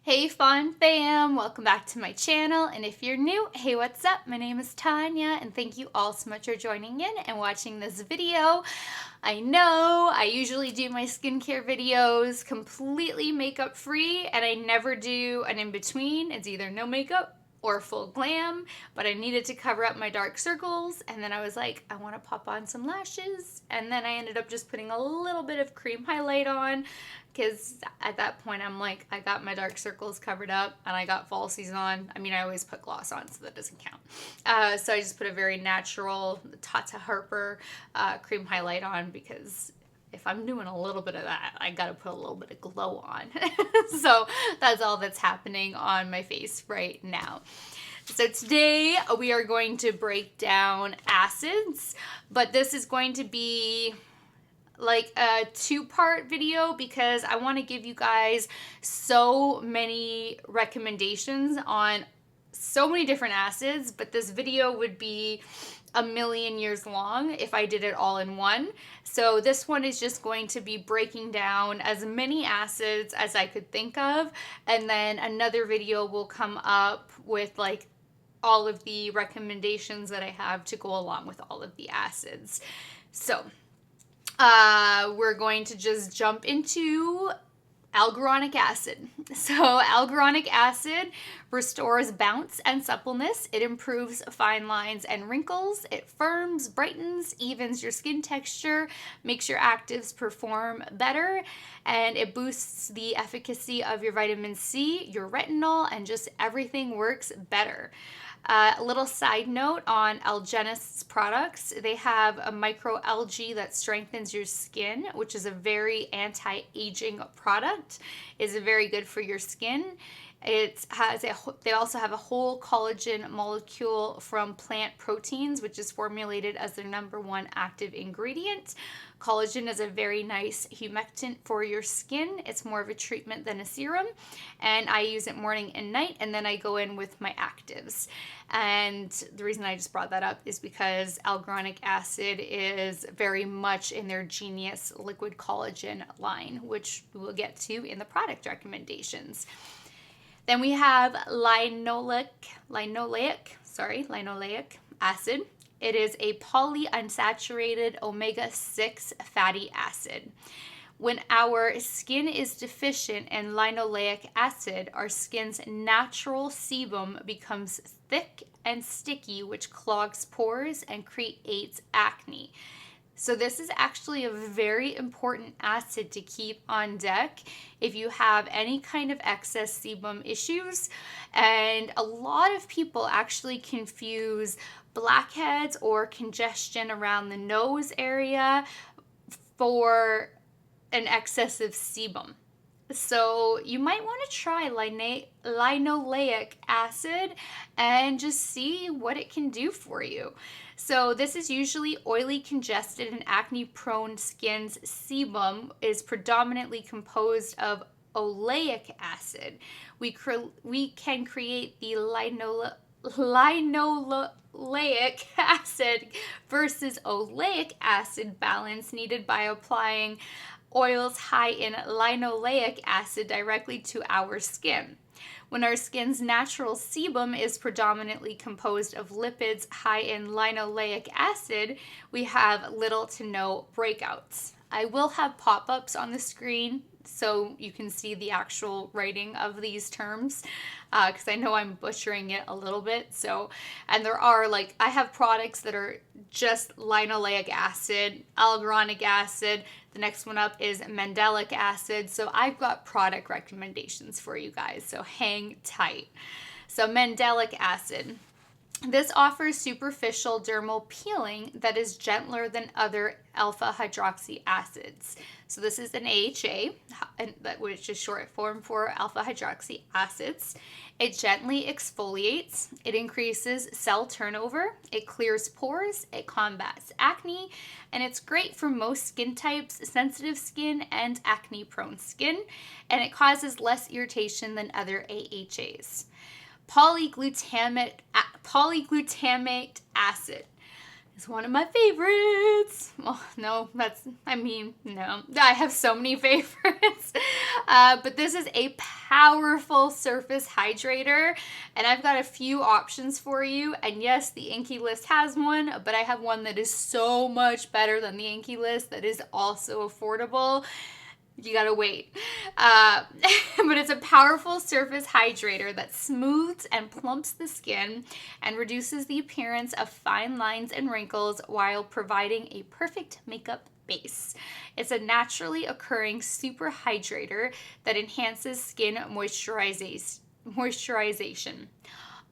Hey Fawn fam, welcome back to my channel, and if you're new, hey, what's up? My name is Tanya and thank you all so much for joining in and watching this video. I know I usually do my skincare videos completely makeup free and I never do an in-between. It's either no makeup or full glam, but I needed to cover up my dark circles, and then I was like, I want to pop on some lashes, and then I ended up just putting a little bit of cream highlight on, because at that point I'm like, I got my dark circles covered up and I got falsies on. I mean, I always put gloss on, so that doesn't count. So I just put a very natural Tata Harper cream highlight on, because if I'm doing a little bit of that, I gotta put a little bit of glow on. So that's all that's happening on my face right now. So today we are going to break down acids, but this is going to be like a two-part video because I want to give you guys so many recommendations on so many different acids, but this video would be a million years long if I did it all in one. So this one is just going to be breaking down as many acids as I could think of, and then another video will come up with like all of the recommendations that I have to go along with all of the acids. So we're going to just jump into Alguronic acid. So Alguronic acid restores bounce and suppleness. It improves fine lines and wrinkles. It firms, brightens, evens your skin texture, makes your actives perform better, and it boosts the efficacy of your vitamin C, your retinol, and just everything works better. A little side note on Algenist's products. They have a microalgae that strengthens your skin, which is a very anti-aging product. It's very good for your skin. They also have a whole collagen molecule from plant proteins, which is formulated as their #1 active ingredient. Collagen is a very nice humectant for your skin. It's more of a treatment than a serum, and I use it morning and night, and then I go in with my actives. And the reason I just brought that up is because Alguronic acid is very much in their Genius liquid collagen line, which we will get to in the product recommendations. Then we have linoleic acid. It is a polyunsaturated omega-6 fatty acid. When our skin is deficient in linoleic acid, our skin's natural sebum becomes thick and sticky, which clogs pores and creates acne. So this is actually a very important acid to keep on deck if you have any kind of excess sebum issues. And a lot of people actually confuse blackheads or congestion around the nose area for an excessive sebum. So you might want to try linoleic acid and just see what it can do for you. So this is usually oily, congested, and acne-prone skin's sebum is predominantly composed of oleic acid. We can create the linoleic acid versus oleic acid balance needed by applying oils high in linoleic acid directly to our skin. When our skin's natural sebum is predominantly composed of lipids high in linoleic acid, we have little to no breakouts. I will have pop-ups on the screen so you can see the actual writing of these terms, because I know I'm butchering it a little bit. So, and there are I have products that are just linoleic acid, Alguronic acid. The next one up is Mandelic acid. So I've got product recommendations for you guys, so hang tight. So Mandelic acid. This offers superficial dermal peeling that is gentler than other alpha hydroxy acids. So this is an AHA, which is short form for alpha hydroxy acids. It gently exfoliates, it increases cell turnover, it clears pores, it combats acne, and it's great for most skin types, sensitive skin and acne-prone skin, and it causes less irritation than other AHAs. Polyglutamate acid. is one of my favorites. Well, no, no. I have so many favorites. But this is a powerful surface hydrator, and I've got a few options for you. And yes, the Inkey List has one, but I have one that is so much better than the Inkey List that is also affordable. You gotta wait. But it's a powerful surface hydrator that smooths and plumps the skin and reduces the appearance of fine lines and wrinkles while providing a perfect makeup base. It's a naturally occurring super hydrator that enhances skin moisturization.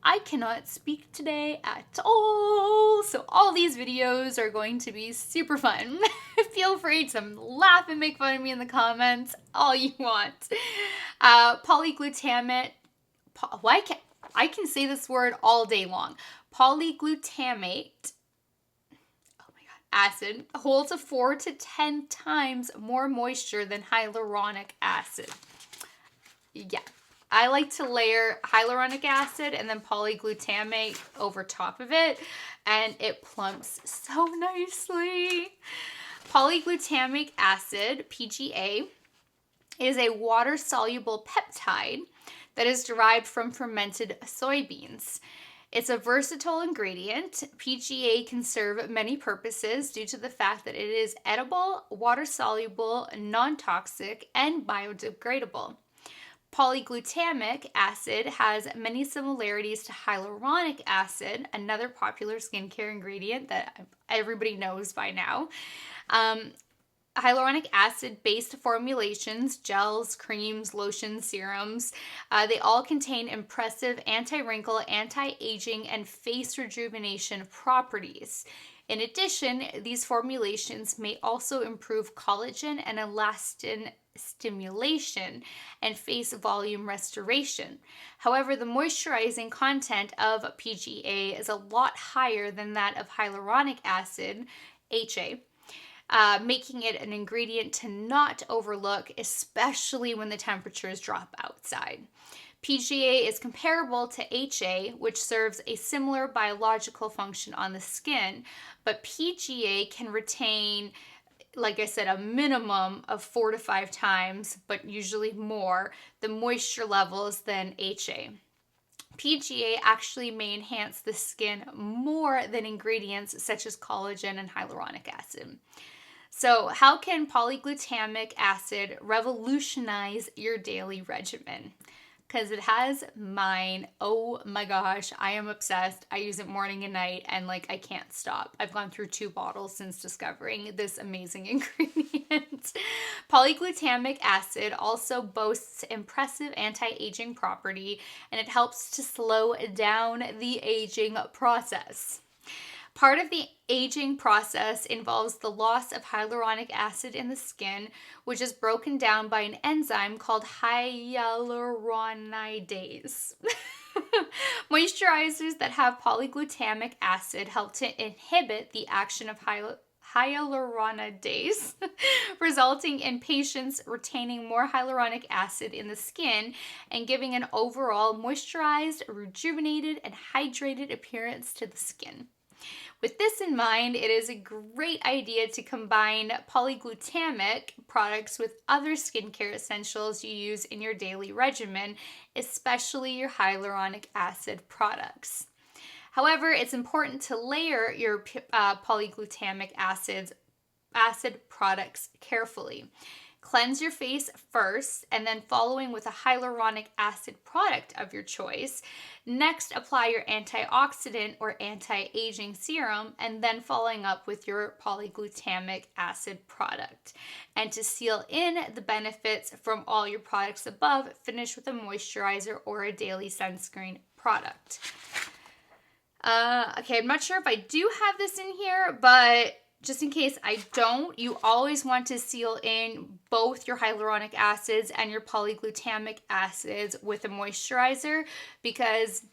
I cannot speak today at all, so all these videos are going to be super fun. Feel free to laugh and make fun of me in the comments, all you want. Polyglutamate, I can say this word all day long. Polyglutamate, acid holds a 4 to 10 times more moisture than hyaluronic acid. Yeah. I like to layer hyaluronic acid and then polyglutamate over top of it, and it plumps so nicely. Polyglutamic acid, PGA, is a water-soluble peptide that is derived from fermented soybeans. It's a versatile ingredient. PGA can serve many purposes due to the fact that it is edible, water-soluble, non-toxic, and biodegradable. Polyglutamic acid has many similarities to hyaluronic acid, another popular skincare ingredient that everybody knows by now. Hyaluronic acid-based formulations, gels, creams, lotions, serums, they all contain impressive anti-wrinkle, anti-aging, and face rejuvenation properties. In addition, these formulations may also improve collagen and elastin stimulation and face volume restoration. However, the moisturizing content of PGA is a lot higher than that of hyaluronic acid, HA, making it an ingredient to not overlook, especially when the temperatures drop outside. PGA is comparable to HA, which serves a similar biological function on the skin, but PGA can retain, like I said, a minimum of 4 to 5 times, but usually more, the moisture levels than HA. PGA actually may enhance the skin more than ingredients such as collagen and hyaluronic acid. So how can polyglutamic acid revolutionize your daily regimen? Because it has mine. Oh my gosh, I am obsessed. I use it morning and night, and I can't stop. I've gone through 2 bottles since discovering this amazing ingredient. Polyglutamic acid also boasts impressive anti-aging property, and it helps to slow down the aging process. Part of the aging process involves the loss of hyaluronic acid in the skin, which is broken down by an enzyme called hyaluronidase. Moisturizers that have polyglutamic acid help to inhibit the action of hyaluronidase, resulting in patients retaining more hyaluronic acid in the skin and giving an overall moisturized, rejuvenated, and hydrated appearance to the skin. With this in mind, it is a great idea to combine polyglutamic products with other skincare essentials you use in your daily regimen, especially your hyaluronic acid products. However, it's important to layer your polyglutamic acid products carefully. Cleanse your face first, and then following with a hyaluronic acid product of your choice. Next, apply your antioxidant or anti-aging serum, and then following up with your polyglutamic acid product. And to seal in the benefits from all your products above, finish with a moisturizer or a daily sunscreen product. Okay, I'm not sure if I do have this in here, but just in case I don't, you always want to seal in both your hyaluronic acids and your polyglutamic acids with a moisturizer, because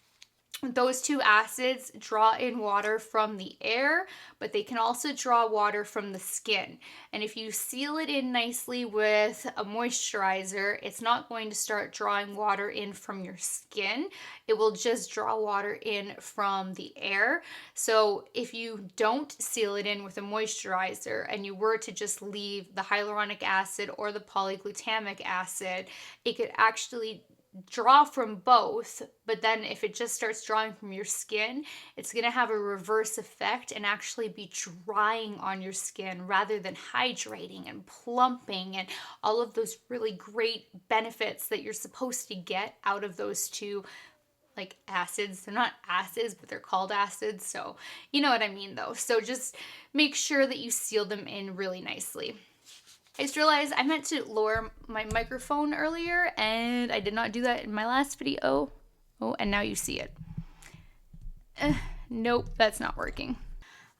Those two acids draw in water from the air, but they can also draw water from the skin. And if you seal it in nicely with a moisturizer, it's not going to start drawing water in from your skin. It will just draw water in from the air. So if you don't seal it in with a moisturizer and you were to just leave the hyaluronic acid or the polyglutamic acid, it could actually draw from both, but then if it just starts drawing from your skin, it's going to have a reverse effect and actually be drying on your skin rather than hydrating and plumping and all of those really great benefits that you're supposed to get out of those two like acids. They're not acids, but they're called acids, so you know what I mean though. So just make sure that you seal them in really nicely. I just realized I meant to lower my microphone earlier and I did not do that in my last video. Oh, and now you see it. Nope, that's not working.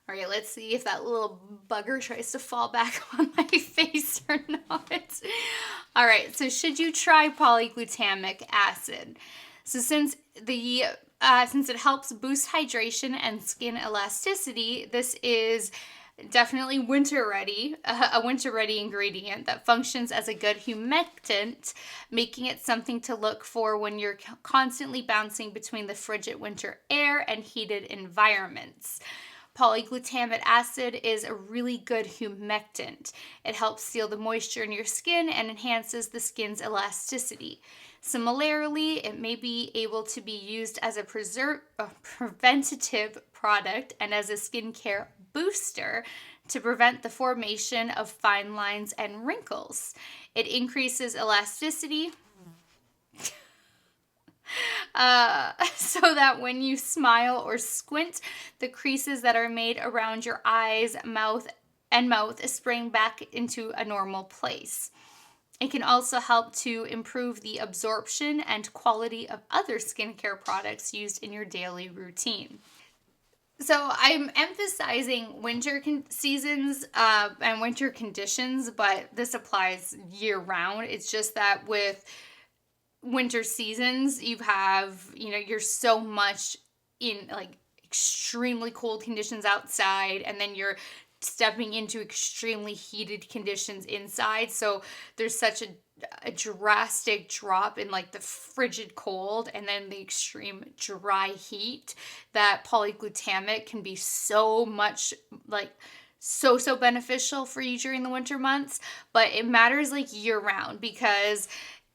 All right, let's see if that little bugger tries to fall back on my face or not. All right, so should you try polyglutamic acid? So since it helps boost hydration and skin elasticity, this is definitely winter ready, a winter ready ingredient that functions as a good humectant, making it something to look for when you're constantly bouncing between the frigid winter air and heated environments. Polyglutamic acid is a really good humectant. It helps seal the moisture in your skin and enhances the skin's elasticity. Similarly, it may be able to be used as a preventative product and as a skincare booster to prevent the formation of fine lines and wrinkles. It increases elasticity so that when you smile or squint, the creases that are made around your eyes, mouth spring back into a normal place. It can also help to improve the absorption and quality of other skincare products used in your daily routine. So I'm emphasizing winter seasons and winter conditions, but this applies year round. It's just that with winter seasons, you're so much in like extremely cold conditions outside, and then you're stepping into extremely heated conditions inside. So there's such a drastic drop in like the frigid cold and then the extreme dry heat that polyglutamic can be so much like so beneficial for you during the winter months. But it matters like year round, because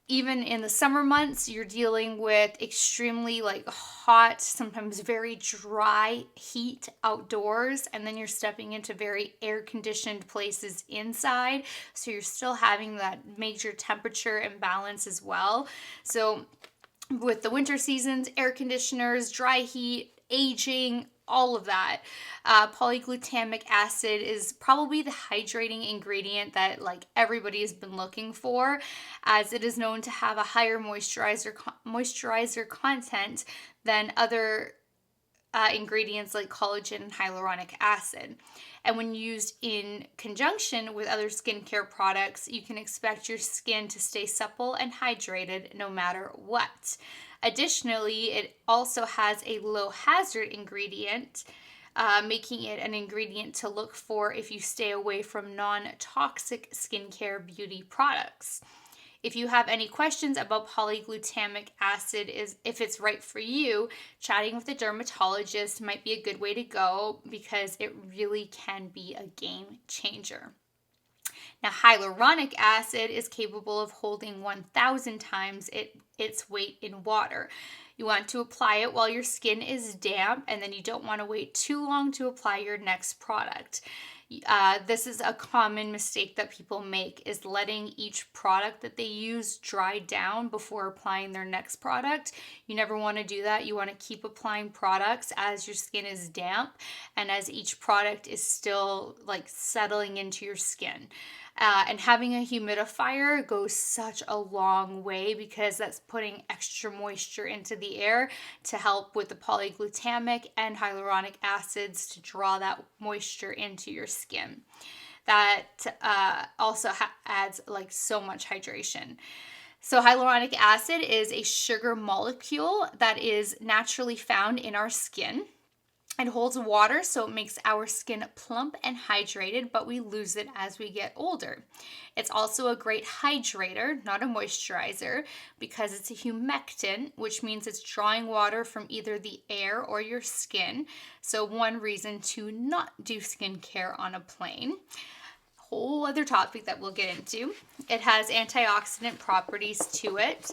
even in the summer months, you're dealing with extremely like hot, sometimes very dry heat outdoors, and then you're stepping into very air-conditioned places inside. So you're still having that major temperature imbalance as well. So with the winter seasons, air conditioners, dry heat, aging, all of that, polyglutamic acid is probably the hydrating ingredient that like everybody has been looking for, as it is known to have a higher moisturizer content than other ingredients like collagen and hyaluronic acid. And when used in conjunction with other skincare products, you can expect your skin to stay supple and hydrated no matter what. Additionally, it also has a low hazard ingredient, making it an ingredient to look for if you stay away from non-toxic skincare beauty products. If you have any questions about polyglutamic acid, if it's right for you, chatting with a dermatologist might be a good way to go, because it really can be a game changer. Now, hyaluronic acid is capable of holding 1,000 times its weight in water. You want to apply it while your skin is damp, and then you don't want to wait too long to apply your next product. This is a common mistake that people make, is letting each product that they use dry down before applying their next product. You never want to do that. You want to keep applying products as your skin is damp and as each product is still like settling into your skin. And having a humidifier goes such a long way, because that's putting extra moisture into the air to help with the polyglutamic and hyaluronic acids to draw that moisture into your skin. That also adds like so much hydration. So hyaluronic acid is a sugar molecule that is naturally found in our skin. It holds water, so it makes our skin plump and hydrated, but we lose it as we get older. It's also a great hydrator, not a moisturizer, because it's a humectant, which means it's drawing water from either the air or your skin. So one reason to not do skincare on a plane. Whole other topic that we'll get into. It has antioxidant properties to it.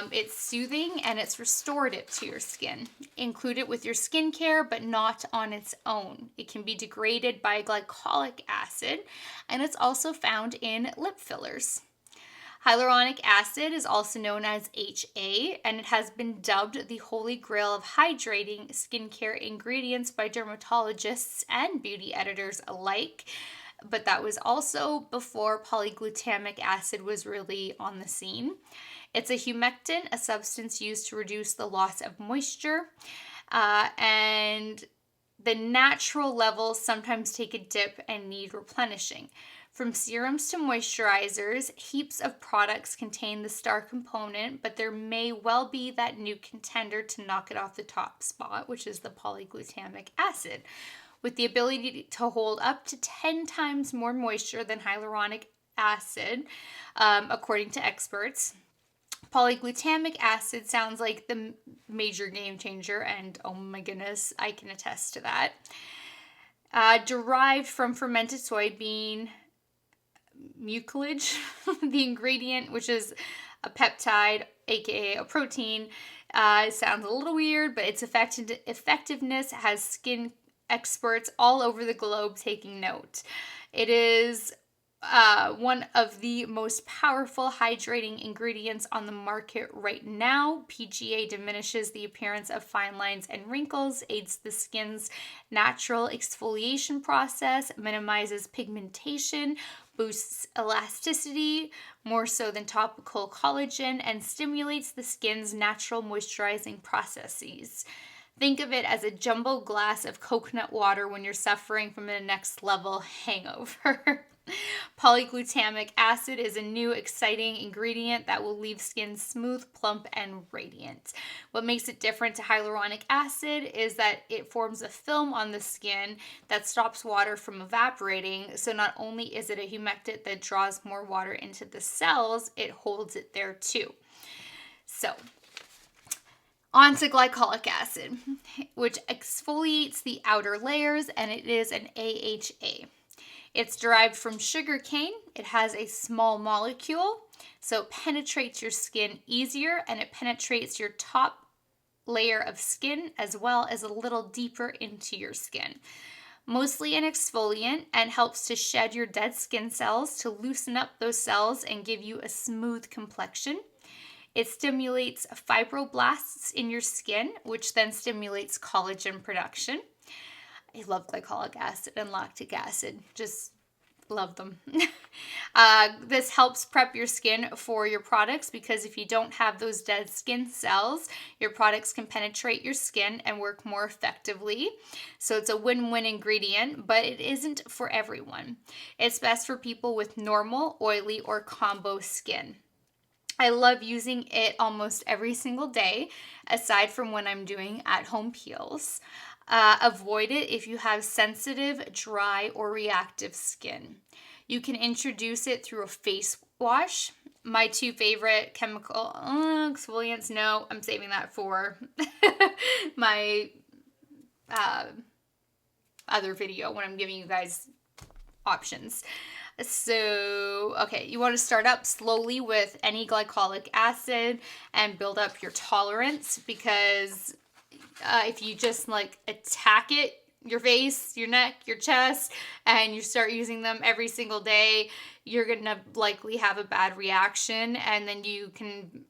It's soothing and it's restorative to your skin. Include it with your skincare, but not on its own. It can be degraded by glycolic acid, and it's also found in lip fillers. Hyaluronic acid is also known as HA, and it has been dubbed the holy grail of hydrating skincare ingredients by dermatologists and beauty editors alike. But that was also before polyglutamic acid was really on the scene. It's a humectant, a substance used to reduce the loss of moisture, and the natural levels sometimes take a dip and need replenishing. From serums to moisturizers, heaps of products contain the star component, but there may well be that new contender to knock it off the top spot, which is the polyglutamic acid. With the ability to hold up to 10 times more moisture than hyaluronic acid, according to experts. Polyglutamic acid sounds like the major game changer, and oh my goodness, I can attest to that. Derived from fermented soybean mucilage, the ingredient, which is a peptide, aka a protein, sounds a little weird, but its effectiveness has skin experts all over the globe taking note. It is one of the most powerful hydrating ingredients on the market right now. PHA diminishes the appearance of fine lines and wrinkles, aids the skin's natural exfoliation process, minimizes pigmentation, boosts elasticity more so than topical collagen, and stimulates the skin's natural moisturizing processes. Think of it as a jumbo glass of coconut water when you're suffering from a next level hangover. Polyglutamic acid is a new exciting ingredient that will leave skin smooth, plump, and radiant. What makes it different to hyaluronic acid is that it forms a film on the skin that stops water from evaporating. So not only is it a humectant that draws more water into the cells, it holds it there too. So on to glycolic acid, which exfoliates the outer layers, and it is an AHA. It's derived from sugar cane. It has a small molecule, so it penetrates your skin easier, and it penetrates your top layer of skin as well as a little deeper into your skin. Mostly an exfoliant, and helps to shed your dead skin cells to loosen up those cells and give you a smooth complexion. It stimulates fibroblasts in your skin, which then stimulates collagen production. I love glycolic acid and lactic acid. Just love them. This helps prep your skin for your products, because if you don't have those dead skin cells, your products can penetrate your skin and work more effectively. So it's a win-win ingredient, but it isn't for everyone. It's best for people with normal, oily, or combo skin. I love using it almost every single day, aside from when I'm doing at-home peels. Avoid it if you have sensitive, dry, or reactive skin. You can introduce it through a face wash. My two favorite chemical exfoliants, no, I'm saving that for my other video when I'm giving you guys options. So, okay, you want to start up slowly with any glycolic acid and build up your tolerance, because if you just like attack it, your face, your neck, your chest, and you start using them every single day, you're going to likely have a bad reaction, and then you can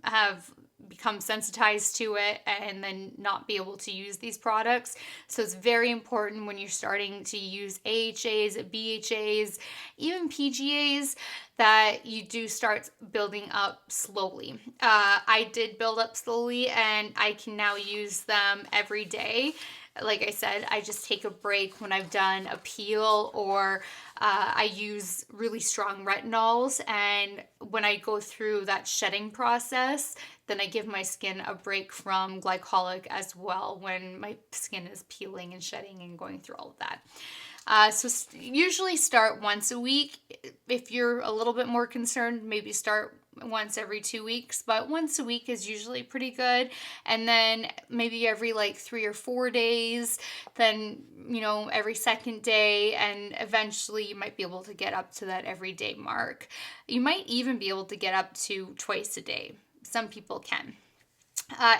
become sensitized to it and then not be able to use these products. So it's very important when you're starting to use AHAs, BHAs, even PGAs, that you do start building up slowly. I did build up slowly, and I can now use them every day. like I said, I just take a break when I've done a peel, or I use really strong retinols, and when I go through that shedding process, then I give my skin a break from glycolic as well when my skin is peeling and shedding and going through all of that. So usually start once a week. If you're a little bit more concerned, maybe start once every 2 weeks, but once a week is usually pretty good. And then maybe every like 3 or 4 days, then, you know, every second day, and eventually you might be able to get up to that everyday mark. You might even be able to get up to twice a day. Some people can.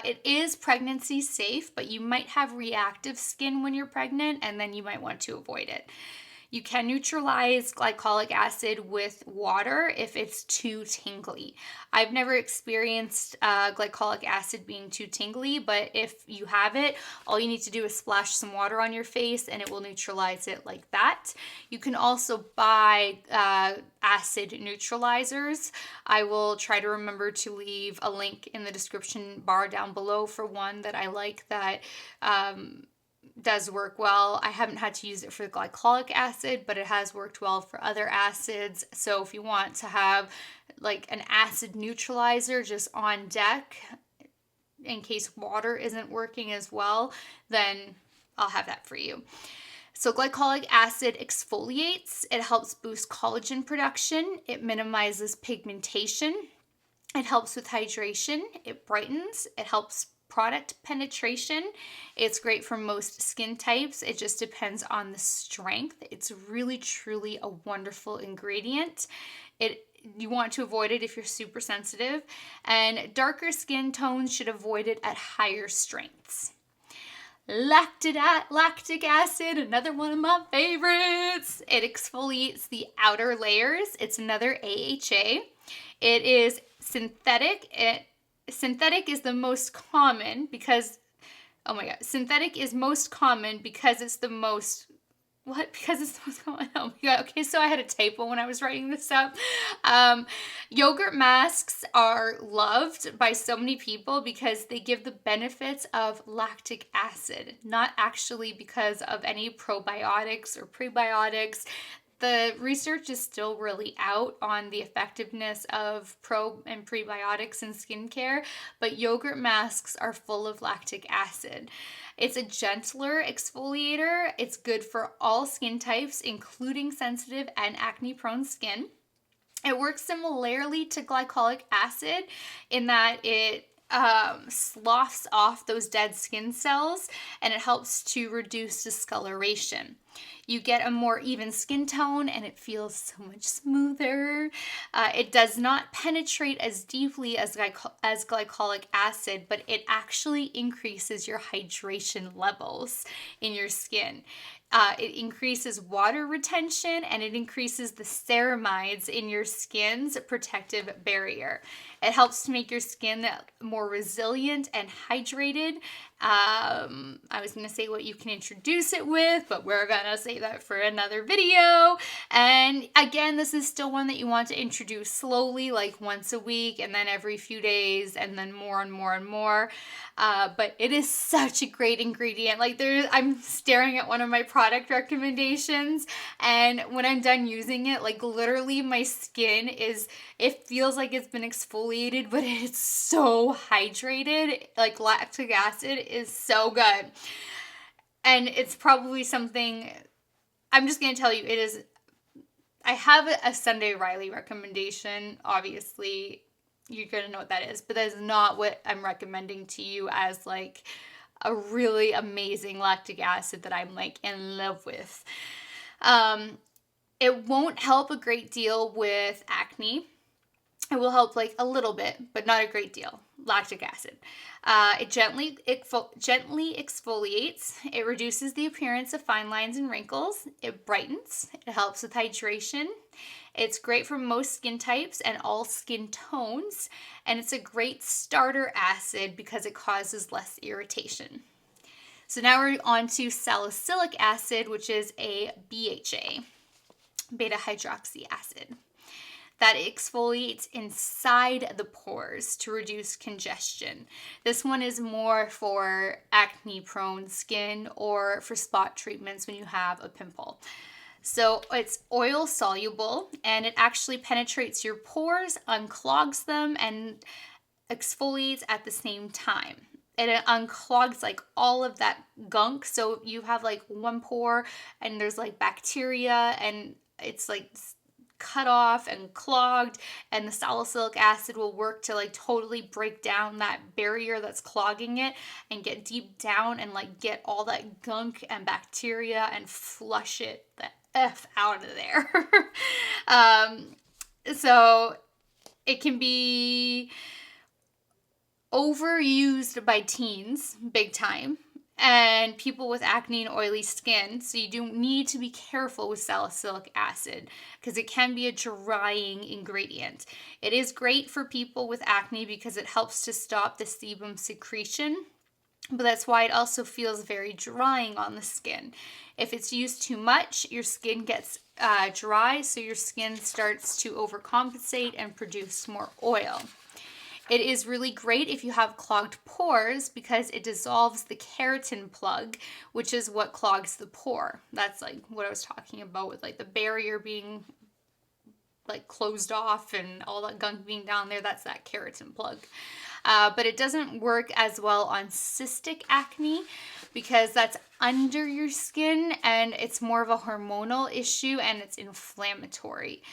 It is pregnancy safe, but you might have reactive skin when you're pregnant, and then you might want to avoid it. You can neutralize glycolic acid with water if it's too tingly. I've never experienced glycolic acid being too tingly, but if you have it, all you need to do is splash some water on your face and it will neutralize it like that. You can also buy acid neutralizers. I will try to remember to leave a link in the description bar down below for one that I like that does work well. I haven't had to use it for glycolic acid, but it has worked well for other acids. So if you want to have like an acid neutralizer just on deck in case water isn't working as well, then I'll have that for you. So glycolic acid exfoliates. It helps boost collagen production. It minimizes pigmentation. It helps with hydration. It brightens. It helps product penetration. It's great for most skin types. It just depends on the strength. It's really, truly a wonderful ingredient. You want to avoid it if you're super sensitive, and darker skin tones should avoid it at higher strengths. Lactic acid, another one of my favorites. It exfoliates the outer layers. It's another AHA. It is synthetic. Synthetic is the most common because, oh my god, synthetic is most common because it's the most, what? Because it's the most common, oh my god, okay, so I had a typo when I was writing this up. Yogurt masks are loved by so many people because they give the benefits of lactic acid, not actually because of any probiotics or prebiotics. The research is still really out on the effectiveness of pro and prebiotics in skincare, but yogurt masks are full of lactic acid. It's a gentler exfoliator. It's good for all skin types, including sensitive and acne-prone skin. It works similarly to glycolic acid in that it sloughs off those dead skin cells, and it helps to reduce discoloration. You get a more even skin tone and it feels so much smoother. It does not penetrate as deeply as glycolic acid, but it actually increases your hydration levels in your skin. It increases water retention, and it increases the ceramides in your skin's protective barrier. It helps to make your skin more resilient and hydrated. I was going to say what you can introduce it with, but we're going to say that for another video. And again, this is still one that you want to introduce slowly, like once a week, and then every few days, and then more and more and more. But it is such a great ingredient. Like I'm staring at one of my product recommendations, and when I'm done using it, like literally my skin it feels like it's been exfoliated, but it's so hydrated. Like lactic acid is so good. And it's probably something, I'm just going to tell you, it is, I have a Sunday Riley recommendation, obviously. You're going to know what that is, but that is not what I'm recommending to you as like a really amazing lactic acid that I'm like in love with. It won't help a great deal with acne. It will help like a little bit, but not a great deal. Lactic acid. It gently exfoliates. It reduces the appearance of fine lines and wrinkles. It brightens. It helps with hydration. It's great for most skin types and all skin tones. And it's a great starter acid because it causes less irritation. So now we're on to salicylic acid, which is a BHA, beta hydroxy acid. that exfoliates inside the pores to reduce congestion. This one is more for acne-prone skin or for spot treatments when you have a pimple. So it's oil soluble, and it actually penetrates your pores, unclogs them, and exfoliates at the same time. And it unclogs like all of that gunk. So you have like one pore and there's like bacteria and it's like cut off and clogged, and the salicylic acid will work to like totally break down that barrier that's clogging it and get deep down and like get all that gunk and bacteria and flush it the F out of there. So it can be overused by teens big time and people with acne and oily skin, so you do need to be careful with salicylic acid because it can be a drying ingredient. It is great for people with acne because it helps to stop the sebum secretion, but that's why it also feels very drying on the skin. If it's used too much, your skin gets dry, so your skin starts to overcompensate and produce more oil. It is really great if you have clogged pores because it dissolves the keratin plug, which is what clogs the pore. That's like what I was talking about with like the barrier being like closed off and all that gunk being down there. That's that keratin plug. But it doesn't work as well on cystic acne because that's under your skin and it's more of a hormonal issue and it's inflammatory.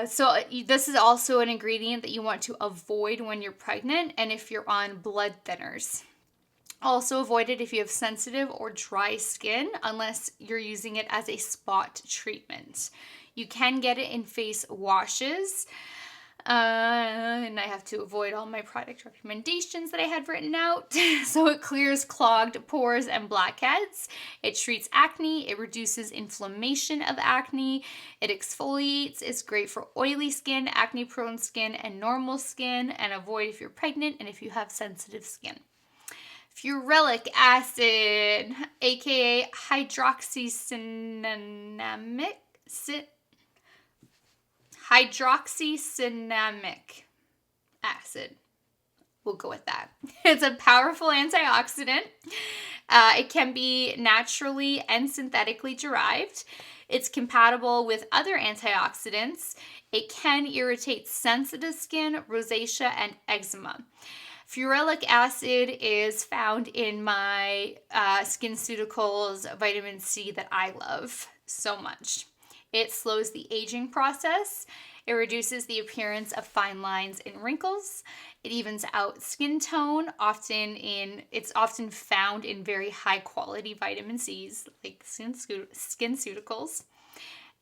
So this is also an ingredient that you want to avoid when you're pregnant and if you're on blood thinners. Also avoid it if you have sensitive or dry skin unless you're using it as a spot treatment. You can get it in face washes. And I have to avoid all my product recommendations that I had written out. So it clears clogged pores and blackheads. It treats acne. It reduces inflammation of acne. It exfoliates. It's great for oily skin, acne-prone skin, and normal skin. And avoid if you're pregnant and if you have sensitive skin. Ferulic acid, aka Hydroxycinnamic. Hydroxycinnamic acid. We'll go with that. It's a powerful antioxidant. It can be naturally and synthetically derived. It's compatible with other antioxidants. It can irritate sensitive skin, rosacea, and eczema. Ferulic acid is found in my SkinCeuticals vitamin C that I love so much. It slows the aging process. It reduces the appearance of fine lines and wrinkles. It evens out skin tone. It's often found in very high quality vitamin C's like SkinCeuticals.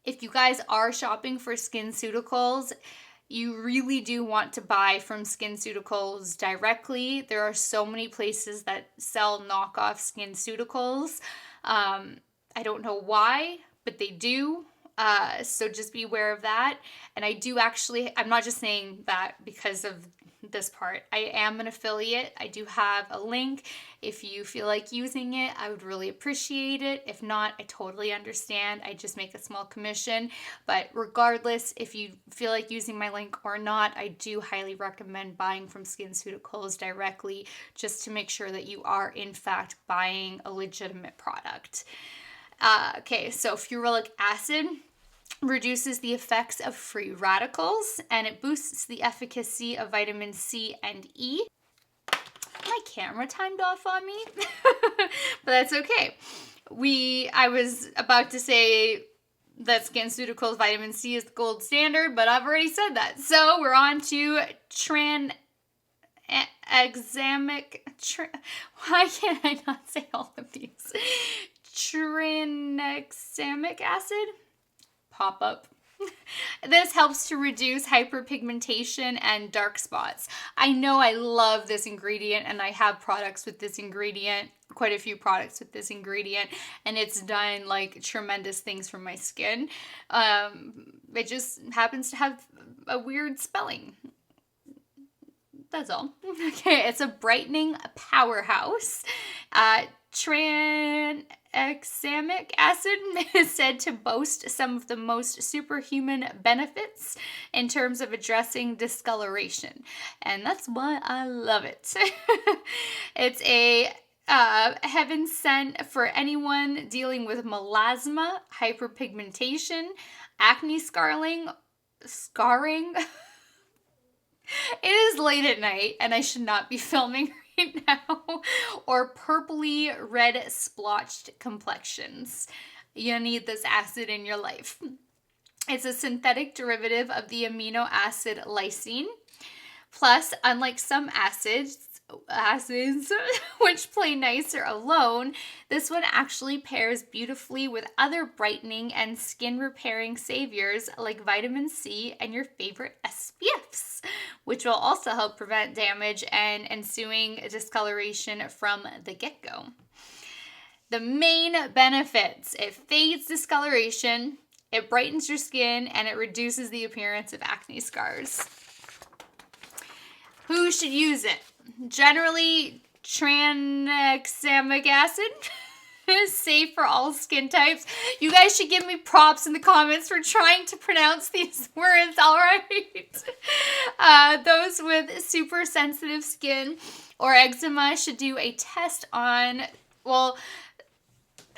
If you guys are shopping for SkinCeuticals, you really do want to buy from SkinCeuticals directly. There are so many places that sell knockoff SkinCeuticals. I don't know why, but they do. So just be aware of that. And I'm not just saying that because of this part. I am an affiliate. I do have a link. If you feel like using it, I would really appreciate it. If not, I totally understand. I just make a small commission. But regardless, if you feel like using my link or not, I do highly recommend buying from SkinCeuticals directly just to make sure that you are in fact buying a legitimate product. Okay, so ferulic acid reduces the effects of free radicals and it boosts the efficacy of vitamin C and E. My camera timed off on me, but that's okay. I was about to say that SkinCeuticals vitamin C is the gold standard, but I've already said that. So we're on to Tranexamic. Why can't I not say all of these? Tranexamic acid pop up. This helps to reduce hyperpigmentation and dark spots. I know I love this ingredient and I have products with this ingredient, quite a few products with this ingredient, and it's done like tremendous things for my skin. It just happens to have a weird spelling. That's all. Okay, it's a brightening powerhouse. Tranexamic acid is said to boast some of the most superhuman benefits in terms of addressing discoloration, and that's why I love it. It's a heaven sent for anyone dealing with melasma, hyperpigmentation, acne scarring. It is late at night and I should not be filming right now. Or purpley red splotched complexions. You need this acid in your life. It's a synthetic derivative of the amino acid lysine. Plus, unlike some acids which play nicer alone, this one actually pairs beautifully with other brightening and skin repairing saviors like vitamin C and your favorite SPFs, which will also help prevent damage and ensuing discoloration from the get-go. The main benefits: it fades discoloration, it brightens your skin, and it reduces the appearance of acne scars. Who should use it? Generally, tranexamic acid is safe for all skin types. You guys should give me props in the comments for trying to pronounce these words, all right? Those with super sensitive skin or eczema should do a test on, well,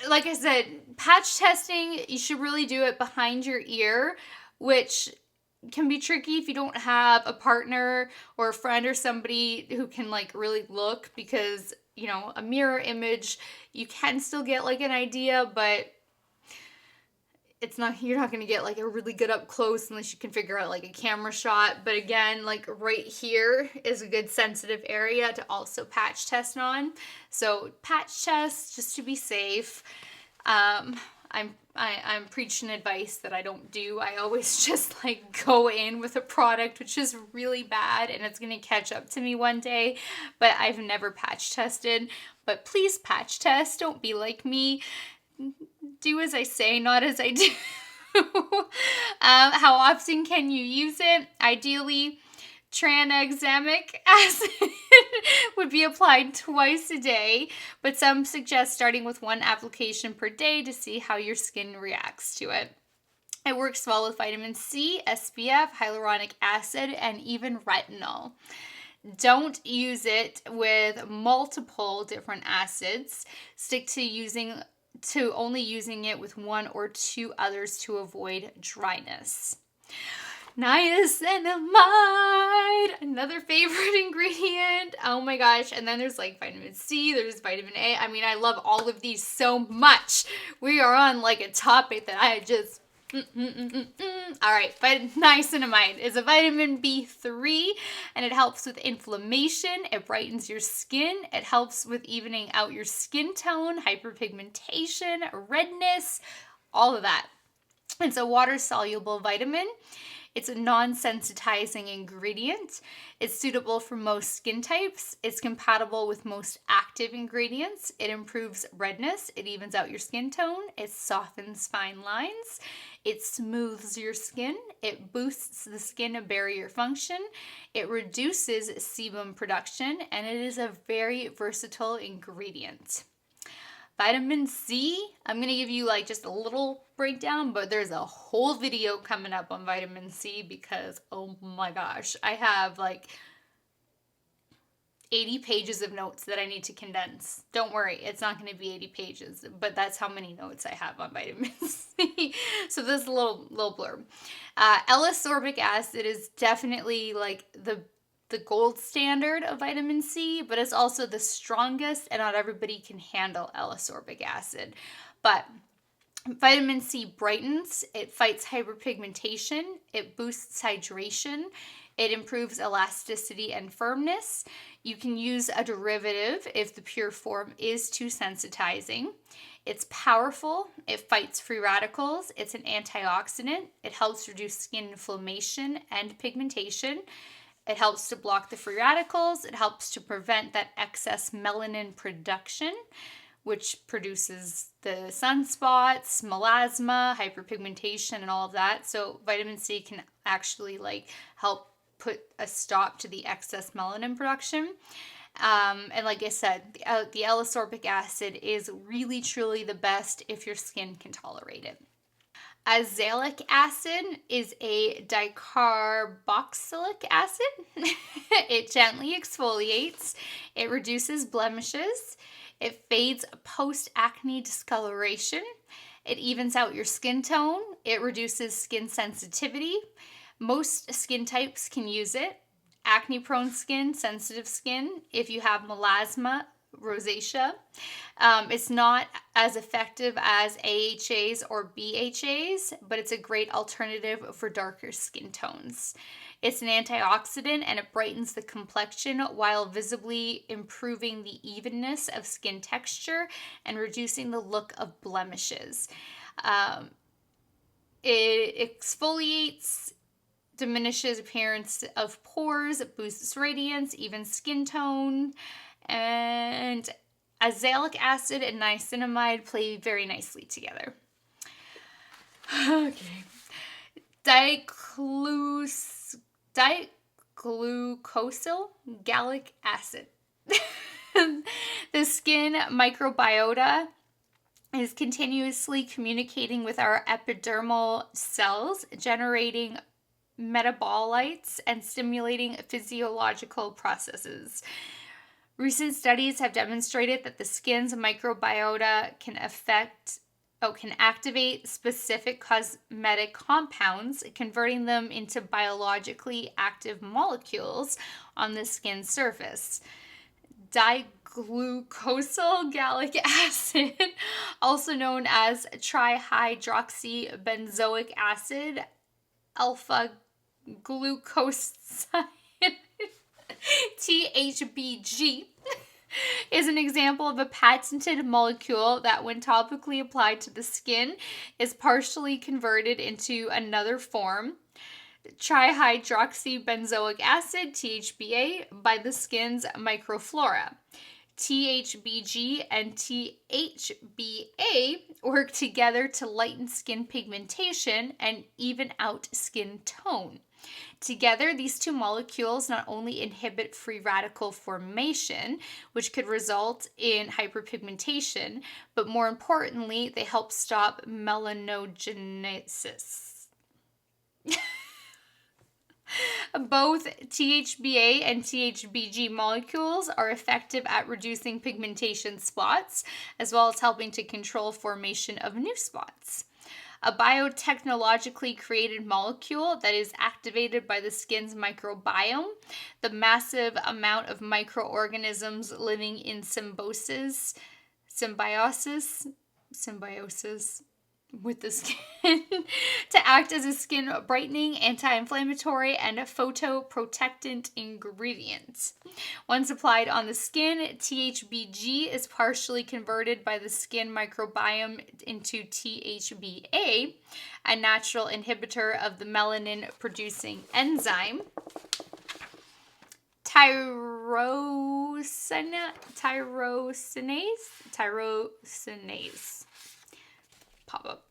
like I said, patch testing, you should really do it behind your ear, which can be tricky if you don't have a partner or a friend or somebody who can like really look, because, you know, a mirror image, you can still get like an idea, but it's not, you're not going to get like a really good up close unless you can figure out like a camera shot. But again, like right here is a good sensitive area to also patch test on. So patch test just to be safe. I'm preaching advice that I don't do. I always just like go in with a product which is really bad and it's going to catch up to me one day, but I've never patch tested. But please patch test. Don't be like me. Do as I say, not as I do. How often can you use it? Ideally, tranexamic acid would be applied twice a day, but some suggest starting with one application per day to see how your skin reacts to it. It works well with vitamin C, SPF, hyaluronic acid, and even retinol. Don't use it with multiple different acids. Stick to only using it with one or two others to avoid dryness. Niacinamide, another favorite ingredient. Oh my gosh. And then there's like vitamin C, there's vitamin A. I mean, I love all of these so much. We are on like a topic that I just All right, but niacinamide is a vitamin B3 and it helps with inflammation, it brightens your skin, it helps with evening out your skin tone, hyperpigmentation, redness, all of that. It's a water-soluble vitamin. It's a non-sensitizing ingredient. It's suitable for most skin types. It's compatible with most active ingredients. It improves redness. It evens out your skin tone. It softens fine lines. It smooths your skin. It boosts the skin barrier function. It reduces sebum production, and it is a very versatile ingredient. Vitamin C, I'm going to give you like just a little breakdown, but there's a whole video coming up on vitamin C because, oh my gosh, I have like 80 pages of notes that I need to condense. Don't worry, it's not going to be 80 pages, but that's how many notes I have on vitamin C. So this is a little blurb. L-ascorbic acid is definitely like the gold standard of vitamin C, but it's also the strongest, and not everybody can handle L-ascorbic acid. But vitamin C brightens, it fights hyperpigmentation, it boosts hydration, it improves elasticity and firmness. You can use a derivative if the pure form is too sensitizing. It's powerful, it fights free radicals, it's an antioxidant, it helps reduce skin inflammation and pigmentation. It helps to block the free radicals. It helps to prevent that excess melanin production, which produces the sunspots, melasma, hyperpigmentation, and all of that. So vitamin C can actually like help put a stop to the excess melanin production. And like I said, the L-ascorbic acid is really truly the best if your skin can tolerate it. Azelaic acid is a dicarboxylic acid. It gently exfoliates. It reduces blemishes. It fades post-acne discoloration. It evens out your skin tone. It reduces skin sensitivity. Most skin types can use it. Acne-prone skin, sensitive skin, if you have melasma, rosacea. It's not as effective as AHAs or BHAs, but it's a great alternative for darker skin tones. It's an antioxidant and it brightens the complexion while visibly improving the evenness of skin texture and reducing the look of blemishes. It exfoliates, diminishes appearance of pores, boosts radiance, even skin tone, and azelaic acid and niacinamide play very nicely together. Okay. Diglucosyl, Gallic acid. The skin microbiota is continuously communicating with our epidermal cells, generating metabolites and stimulating physiological processes. Recent studies have demonstrated that the skin's microbiota can activate specific cosmetic compounds, converting them into biologically active molecules on the skin surface. Diglucosyl gallic acid, also known as trihydroxybenzoic acid, alpha glucoside, THBG, is an example of a patented molecule that, when topically applied to the skin, is partially converted into another form, trihydroxybenzoic acid, THBA, by the skin's microflora. THBG and THBA work together to lighten skin pigmentation and even out skin tone. Together, these two molecules not only inhibit free radical formation, which could result in hyperpigmentation, but more importantly, they help stop melanogenesis. Both THBA and THBG molecules are effective at reducing pigmentation spots, as well as helping to control formation of new spots. A biotechnologically created molecule that is activated by the skin's microbiome, the massive amount of microorganisms living in symbiosis with the skin to act as a skin brightening, anti-inflammatory, and photoprotectant ingredient. Once applied on the skin, THBG is partially converted by the skin microbiome into THBA, a natural inhibitor of the melanin-producing enzyme tyrosinase. Pop up.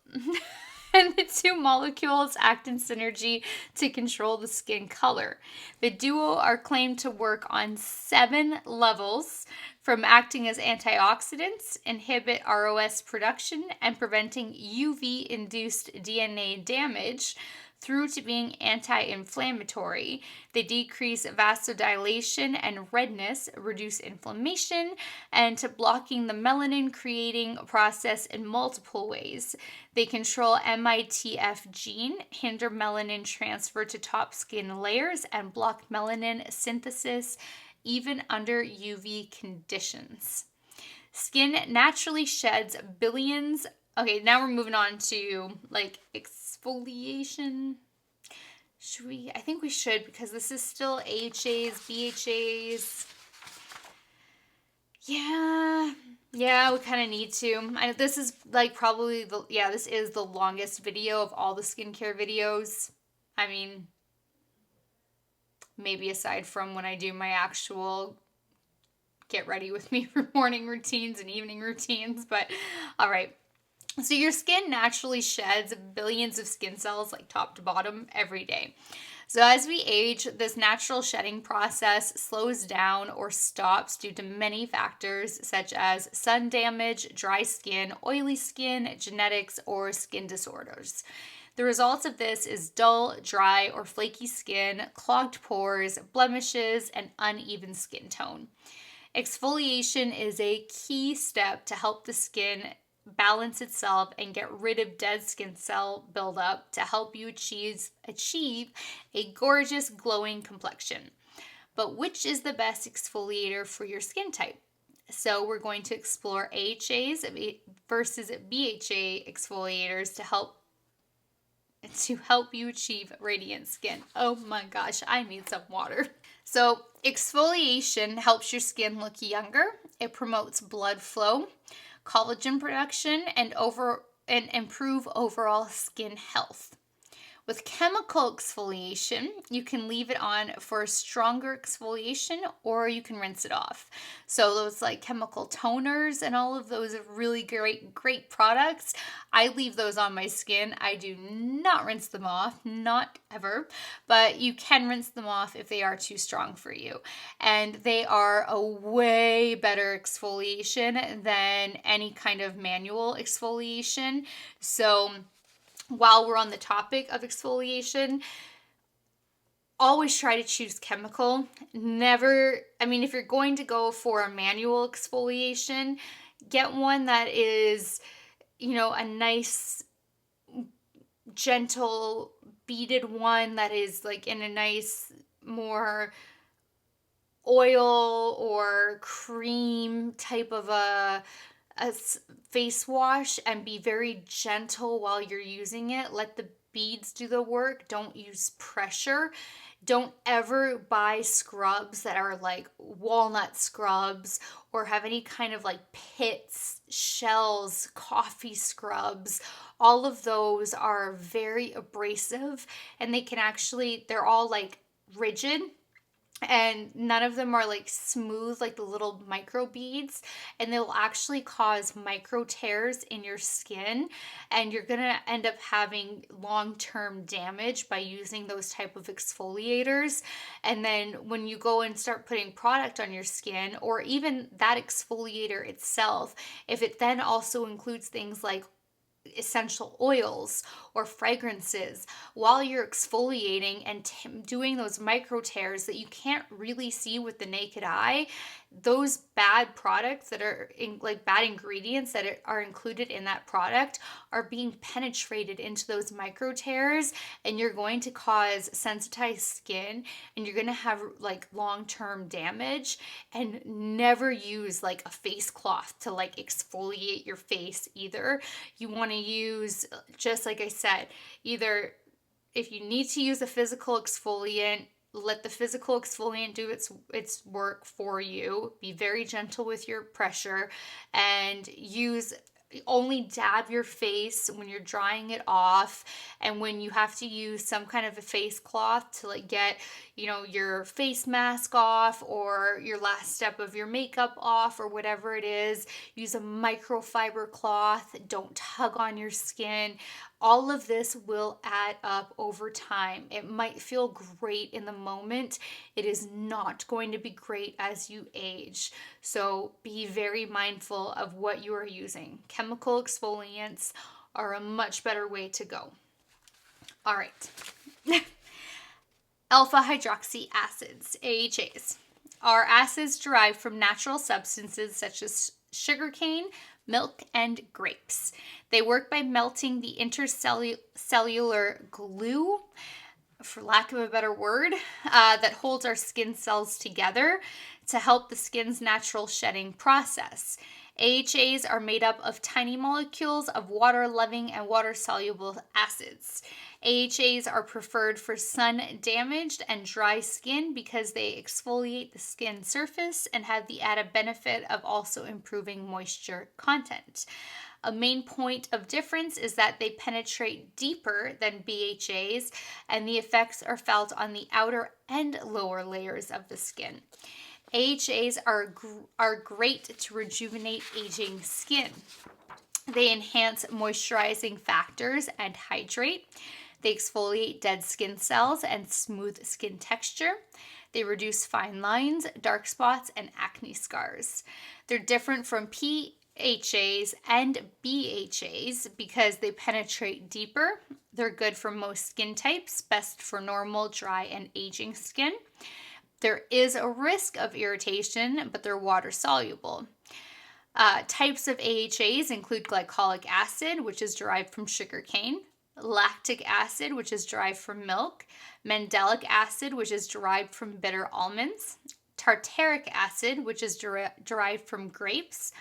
And the two molecules act in synergy to control the skin color. The duo are claimed to work on 7 levels, from acting as antioxidants, inhibit ROS production, and preventing UV-induced DNA damage, through to being anti-inflammatory. They decrease vasodilation and redness, reduce inflammation, and to blocking the melanin-creating process in multiple ways. They control MITF gene, hinder melanin transfer to top skin layers, and block melanin synthesis even under UV conditions. Skin naturally sheds billions. Okay, now we're moving on to like exfoliation. I think we should, because this is still AHAs, BHAs. Yeah, we kind of need to. This is like probably this is the longest video of all the skincare videos. I mean, maybe aside from when I do my actual get ready with me for morning routines and evening routines, but all right. So your skin naturally sheds billions of skin cells, like top to bottom, every day. So as we age, this natural shedding process slows down or stops due to many factors such as sun damage, dry skin, oily skin, genetics, or skin disorders. The result of this is dull, dry, or flaky skin, clogged pores, blemishes, and uneven skin tone. Exfoliation is a key step to help the skin balance itself and get rid of dead skin cell buildup to help you achieve a gorgeous glowing complexion. But which is the best exfoliator for your skin type? So we're going to explore AHAs versus BHA exfoliators to help you achieve radiant skin. Oh my gosh, I need some water. So exfoliation helps your skin look younger. It promotes blood flow, collagen production, and improve overall skin health. With chemical exfoliation, you can leave it on for a stronger exfoliation or you can rinse it off. So those like chemical toners and all of those are really great products. I leave those on my skin. I do not rinse them off, not ever, but you can rinse them off if they are too strong for you. And they are a way better exfoliation than any kind of manual exfoliation. So while we're on the topic of exfoliation, always try to choose chemical. If you're going to go for a manual exfoliation, get one that is, a nice, gentle, beaded one that is like in a nice, more oil or cream type of a face wash, and be very gentle while you're using it. Let the beads do the work. Don't use pressure. Don't ever buy scrubs that are like walnut scrubs or have any kind of like pits, shells, coffee scrubs. All of those are very abrasive, and they're all like rigid. And none of them are like smooth, like the little micro beads, and they'll actually cause micro tears in your skin, and you're gonna end up having long-term damage by using those type of exfoliators. And then when you go and start putting product on your skin, or even that exfoliator itself, if it then also includes things like essential oils or fragrances while you're exfoliating and doing those micro tears that you can't really see with the naked eye, those bad products that are bad ingredients that are included in that product are being penetrated into those micro tears, and you're going to cause sensitized skin, and you're going to have like long-term damage. And never use like a face cloth to like exfoliate your face either. You want to use, just like I said, either if you need to use a physical exfoliant, let the physical exfoliant do its work for you. Be very gentle with your pressure, and only dab your face when you're drying it off, and when you have to use some kind of a face cloth to like get your face mask off or your last step of your makeup off or whatever it is, use a microfiber cloth. Don't tug on your skin. All of this will add up over time. It might feel great in the moment. It is not going to be great as you age. So be very mindful of what you are using. Chemical exfoliants are a much better way to go. All right. Alpha hydroxy acids, AHAs, are acids derived from natural substances such as sugarcane, milk, and grapes. They work by melting the intercellular glue, for lack of a better word, that holds our skin cells together to help the skin's natural shedding process. AHAs are made up of tiny molecules of water-loving and water-soluble acids. AHAs are preferred for sun-damaged and dry skin because they exfoliate the skin surface and have the added benefit of also improving moisture content. A main point of difference is that they penetrate deeper than BHAs, and the effects are felt on the outer and lower layers of the skin. AHAs are great to rejuvenate aging skin. They enhance moisturizing factors and hydrate. They exfoliate dead skin cells and smooth skin texture. They reduce fine lines, dark spots, and acne scars. They're different from PHAs and BHAs because they penetrate deeper. They're good for most skin types, best for normal, dry, and aging skin. There is a risk of irritation, but they're water soluble. Types of AHAs include glycolic acid, which is derived from sugarcane, lactic acid, which is derived from milk, mandelic acid, which is derived from bitter almonds, tartaric acid, which is derived from grapes,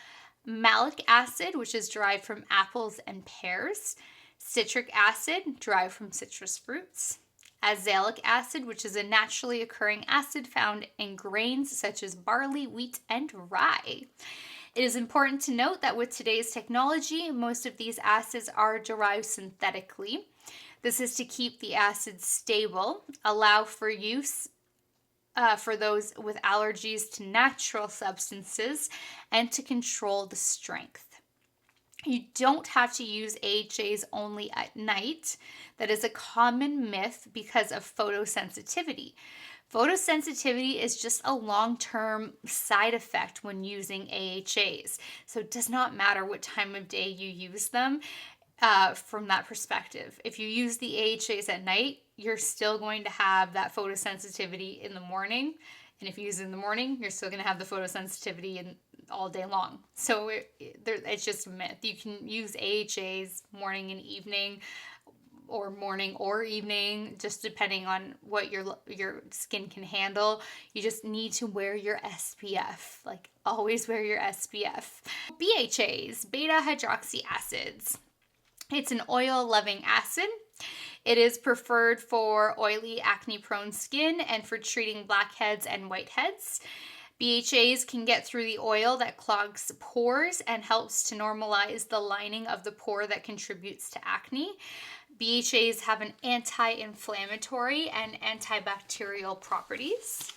malic acid, which is derived from apples and pears, citric acid, derived from citrus fruits, azelaic acid, which is a naturally occurring acid found in grains such as barley, wheat, and rye. It is important to note that with today's technology, most of these acids are derived synthetically. This is to keep the acids stable, allow for use for those with allergies to natural substances, and to control the strength. You don't have to use AHAs only at night. That is a common myth because of photosensitivity. Photosensitivity is just a long-term side effect when using AHAs. So it does not matter what time of day you use them from that perspective. If you use the AHAs at night, you're still going to have that photosensitivity in the morning. And if you use it in the morning, you're still going to have the photosensitivity all day long. So it's just a myth. You can use AHAs morning and evening, or morning or evening, just depending on what your skin can handle. You just need to wear your SPF. Like, always wear your SPF. BHAs, beta hydroxy acids. It's an oil-loving acid. It is preferred for oily, acne-prone skin and for treating blackheads and whiteheads. BHAs can get through the oil that clogs pores and helps to normalize the lining of the pore that contributes to acne. BHAs have an anti-inflammatory and antibacterial properties.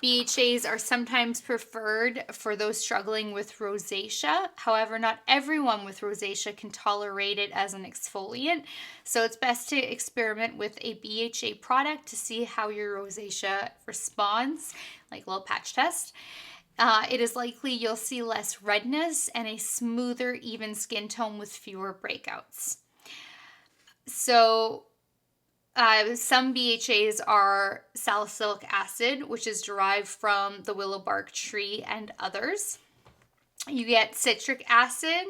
BHAs are sometimes preferred for those struggling with rosacea. However, not everyone with rosacea can tolerate it as an exfoliant, so it's best to experiment with a BHA product to see how your rosacea responds, like a little patch test. It is likely you'll see less redness and a smoother, even skin tone with fewer breakouts. So some BHAs are salicylic acid, which is derived from the willow bark tree, and others. You get citric acid,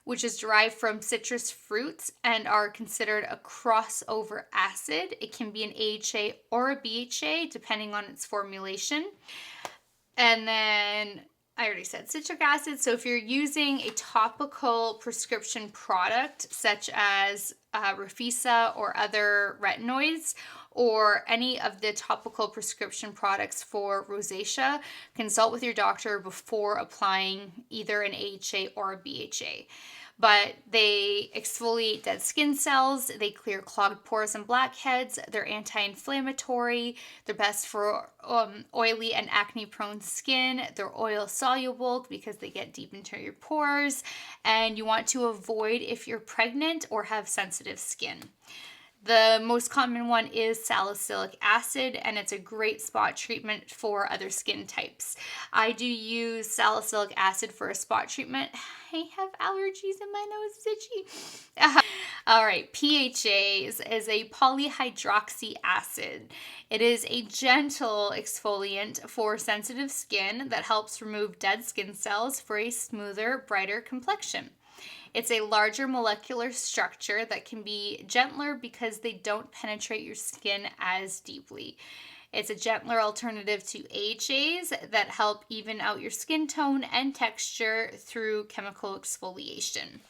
which is derived from citrus fruits and are considered a crossover acid. It can be an AHA or a BHA, depending on its formulation. And then I already said citric acid. So if you're using a topical prescription product such as Refisa or other retinoids, or any of the topical prescription products for rosacea, consult with your doctor before applying either an AHA or a BHA. But they exfoliate dead skin cells, they clear clogged pores and blackheads, they're anti-inflammatory, they're best for oily and acne-prone skin, they're oil-soluble because they get deep into your pores, and you want to avoid if you're pregnant or have sensitive skin. The most common one is salicylic acid, and it's a great spot treatment for other skin types. I do use salicylic acid for a spot treatment. I have allergies and my nose is itchy. All right, PHAs is a polyhydroxy acid. It is a gentle exfoliant for sensitive skin that helps remove dead skin cells for a smoother, brighter complexion. It's a larger molecular structure that can be gentler because they don't penetrate your skin as deeply. It's a gentler alternative to AHAs that help even out your skin tone and texture through chemical exfoliation.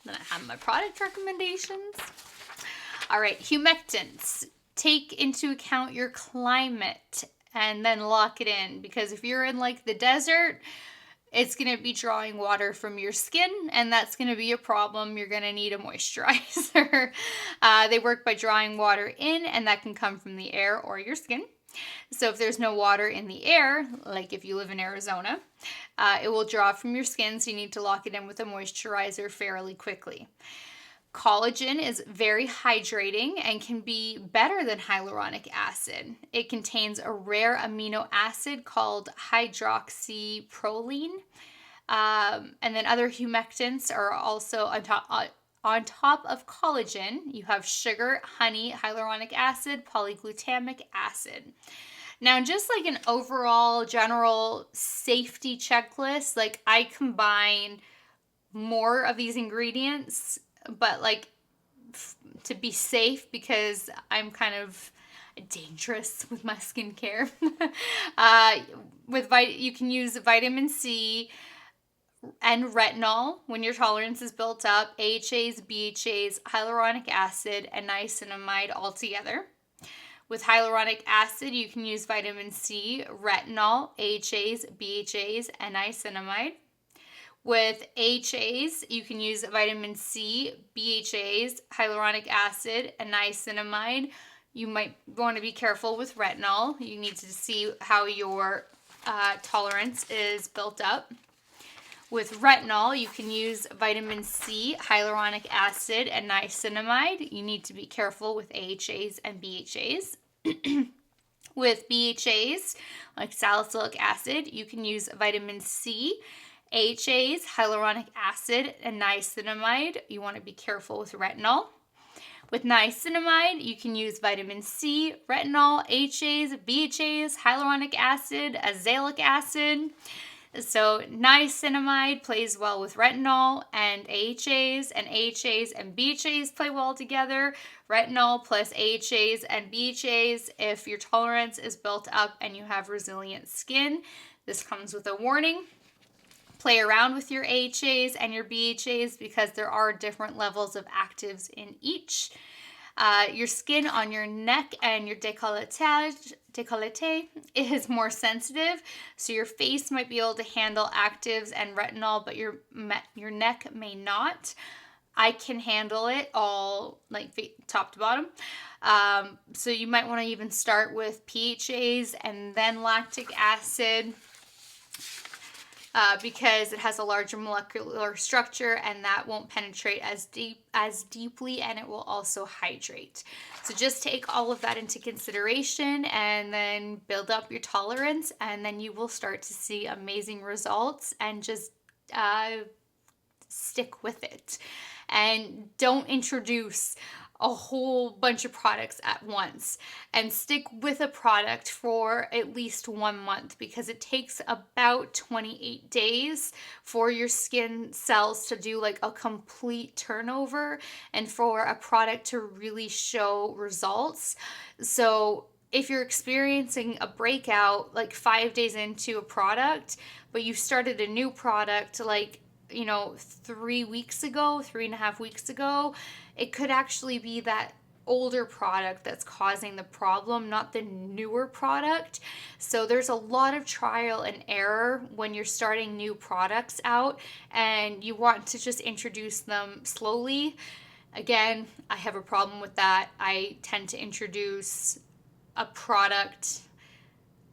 Then I have my product recommendations. All right, humectants. Take into account your climate and then lock it in, because if you're in like the desert, it's going to be drawing water from your skin, and that's going to be a problem. You're going to need a moisturizer. They work by drawing water in, and that can come from the air or your skin. So if there's no water in the air, like if you live in Arizona, it will draw from your skin, so you need to lock it in with a moisturizer fairly quickly. Collagen is very hydrating and can be better than hyaluronic acid. It contains a rare amino acid called hydroxyproline. And then other humectants are also on top of collagen. You have sugar, honey, hyaluronic acid, polyglutamic acid. Now, just like an overall general safety checklist, like I combine more of these ingredients, but like to be safe, because I'm kind of dangerous with my skincare. You can use vitamin C and retinol when your tolerance is built up, AHAs, BHAs, hyaluronic acid, and niacinamide all together. With hyaluronic acid, you can use vitamin C, retinol, AHAs, BHAs, and niacinamide. With HAs, you can use vitamin C, BHAs, hyaluronic acid, and niacinamide. You might want to be careful with retinol. You need to see how your tolerance is built up. With retinol, you can use vitamin C, hyaluronic acid, and niacinamide. You need to be careful with AHAs and BHAs. With BHAs, like salicylic acid, you can use vitamin C, AHAs, hyaluronic acid, and niacinamide. You want to be careful with retinol. With niacinamide, you can use vitamin C, retinol, AHAs, BHAs, hyaluronic acid, azelaic acid. So niacinamide plays well with retinol and AHAs and BHAs play well together. Retinol plus AHAs and BHAs if your tolerance is built up and you have resilient skin. This comes with a warning. Play around with your AHAs and your BHAs because there are different levels of actives in each. Your skin on your neck and your décolleté is more sensitive, so your face might be able to handle actives and retinol, but your neck may not. I can handle it all, like top to bottom. So you might want to even start with PHAs and then lactic acid. Because it has a larger molecular structure and that won't penetrate as deeply, and it will also hydrate. So just take all of that into consideration and then build up your tolerance, and then you will start to see amazing results, and just stick with it. And don't introduce a whole bunch of products at once, and stick with a product for at least 1 month, because it takes about 28 days for your skin cells to do like a complete turnover and for a product to really show results. So if you're experiencing a breakout like 5 days into a product, but you started a new product like 3.5 weeks ago, it could actually be that older product that's causing the problem, not the newer product. So there's a lot of trial and error when you're starting new products out, and you want to just introduce them slowly. Again, I have a problem with that. I tend to introduce a product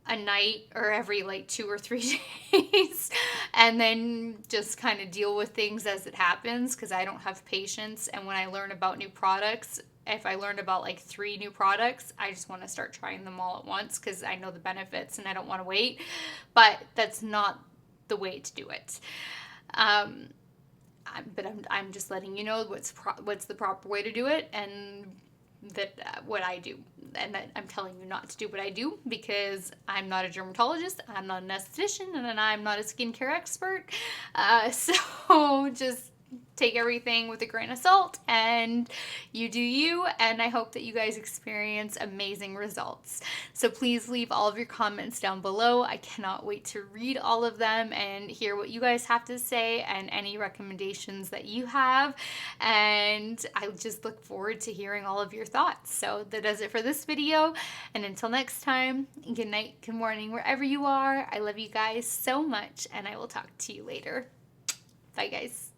a night or every like 2 or 3 days, and then just kind of deal with things as it happens, because I don't have patience. And when I learn about new products, if I learned about like 3 new products, I just want to start trying them all at once because I know the benefits and I don't want to wait. But that's not the way to do it. But I'm just letting you know what's the proper way to do it, and that what I do, and that I'm telling you not to do what I do, because I'm not a dermatologist, I'm not an esthetician, and I'm not a skincare expert. So just take everything with a grain of salt, and you do you, and I hope that you guys experience amazing results. So please leave all of your comments down below. I cannot wait to read all of them and hear what you guys have to say and any recommendations that you have, and I just look forward to hearing all of your thoughts. So that does it for this video, and until next time, good night, good morning, wherever you are. I love you guys so much, and I will talk to you later. Bye guys.